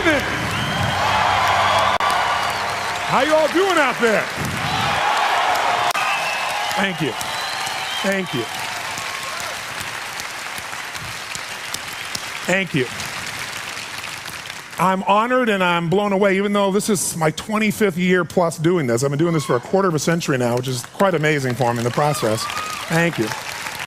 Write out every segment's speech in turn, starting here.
evening. How you all doing out there? Thank you. Thank you. Thank you. I'm honored and I'm blown away, even though this is my 25th year plus doing this. I've been doing this for a quarter of a century now, which is quite amazing for me in the process. Thank you.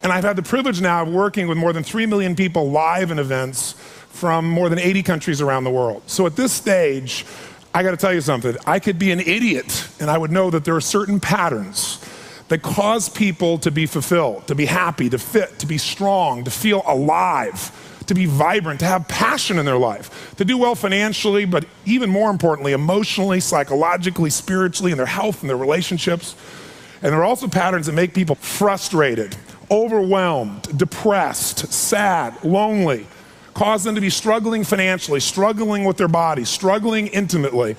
And I've had the privilege now of working with more than 3 million people live in events from more than 80 countries around the world. So at this stage, I got to tell you something. I could be an idiot and I would know that there are certain patterns that cause people to be fulfilled, to be happy, to fit, to be strong, to feel alive, to be vibrant, to have passion in their life, to do well financially, but even more importantly, emotionally, psychologically, spiritually, in their health and their relationships. And there are also patterns that make people frustrated, overwhelmed, depressed, sad, lonely, cause them to be struggling financially, struggling with their body, struggling intimately.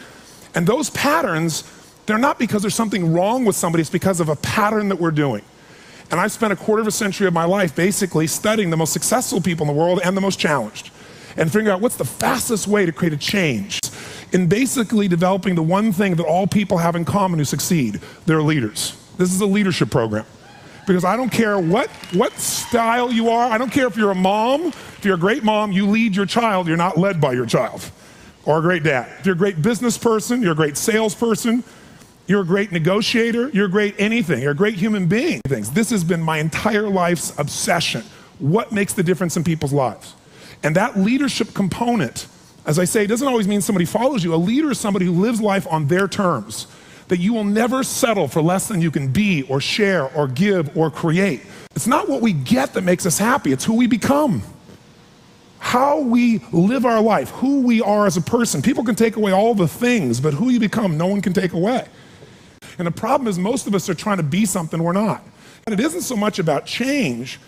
And those patterns, they're not because there's something wrong with somebody, it's because of a pattern that we're doing. And I've spent a quarter of a century of my life basically studying the most successful people in the world and the most challenged, and figuring out what's the fastest way to create a change in basically developing the one thing that all people have in common who succeed. They're leaders. This is a leadership program. Because I don't care what style you are, I don't care if you're a mom, if you're a great mom, you lead your child, you're not led by your child. Or a great dad. If you're a great business person, you're a great salesperson, you're a great negotiator, you're a great anything, you're a great human being. This has been my entire life's obsession. What makes the difference in people's lives? And that leadership component, as I say, it doesn't always mean somebody follows you. A leader is somebody who lives life on their terms, that you will never settle for less than you can be or share or give or create. It's not what we get that makes us happy, it's who we become. How we live our life, who we are as a person. People can take away all the things, but who you become, no one can take away. And the problem is most of us are trying to be something we're not. And it isn't so much about change,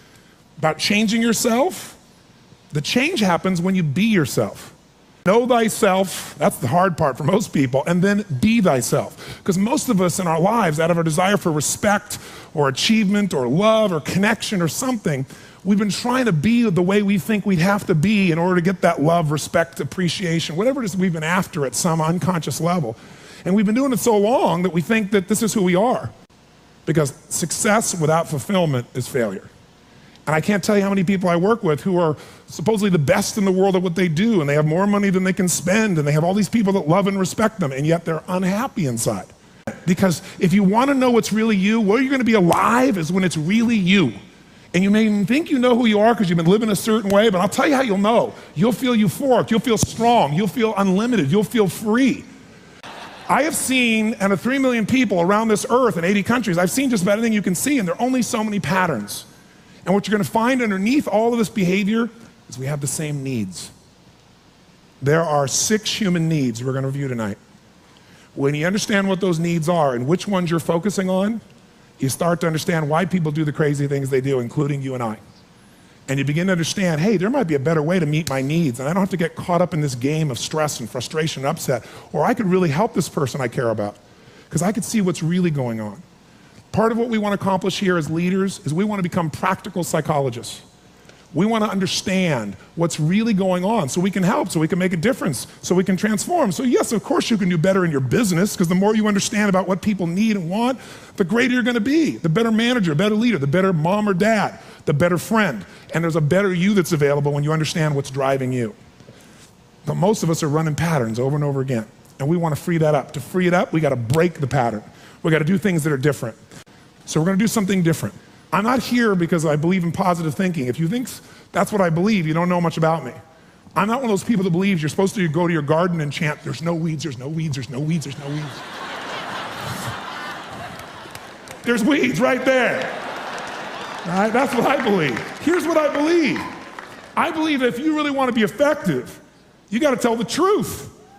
about changing yourself. The change happens when you be yourself. Know thyself, that's the hard part for most people, and then be thyself. Because most of us in our lives, out of our desire for respect or achievement or love or connection or something, we've been trying to be the way we think we'd have to be in order to get that love, respect, appreciation, whatever it is we've been after at some unconscious level. And we've been doing it so long that we think that this is who we are. Because success without fulfillment is failure. And I can't tell you how many people I work with who are supposedly the best in the world at what they do, and they have more money than they can spend, and they have all these people that love and respect them, and yet they're unhappy inside. Because if you want to know what's really you, where you're going to be alive is when it's really you. And you may even think you know who you are because you've been living a certain way, but I'll tell you how you'll know. You'll feel euphoric, you'll feel strong, you'll feel unlimited, you'll feel free. I have seen, out of 3 million people around this earth in 80 countries, I've seen just about anything you can see, and there are only so many patterns. And what you're going to find underneath all of this behavior is we have the same needs. There are 6 human needs we're going to review tonight. When you understand what those needs are and which ones you're focusing on, you start to understand why people do the crazy things they do, including you and I. And you begin to understand, hey, there might be a better way to meet my needs, and I don't have to get caught up in this game of stress and frustration and upset, or I could really help this person I care about, because I could see what's really going on. Part of what we want to accomplish here as leaders is we want to become practical psychologists. We want to understand what's really going on so we can help, so we can make a difference, so we can transform. So yes, of course you can do better in your business, because the more you understand about what people need and want, the greater you're going to be, the better manager, better leader, the better mom or dad, the better friend. And there's a better you that's available when you understand what's driving you. But most of us are running patterns over and over again, and we want to free that up. To free it up, we got to break the pattern. We got to do things that are different. So we're going to do something different. I'm not here because I believe in positive thinking. If you think that's what I believe, you don't know much about me. I'm not one of those people that believes you're supposed to go to your garden and chant, there's no weeds, there's no weeds, there's no weeds, there's no weeds. There's weeds right there. All right, that's what I believe. Here's what I believe. I believe that if you really want to be effective, you got to tell the truth.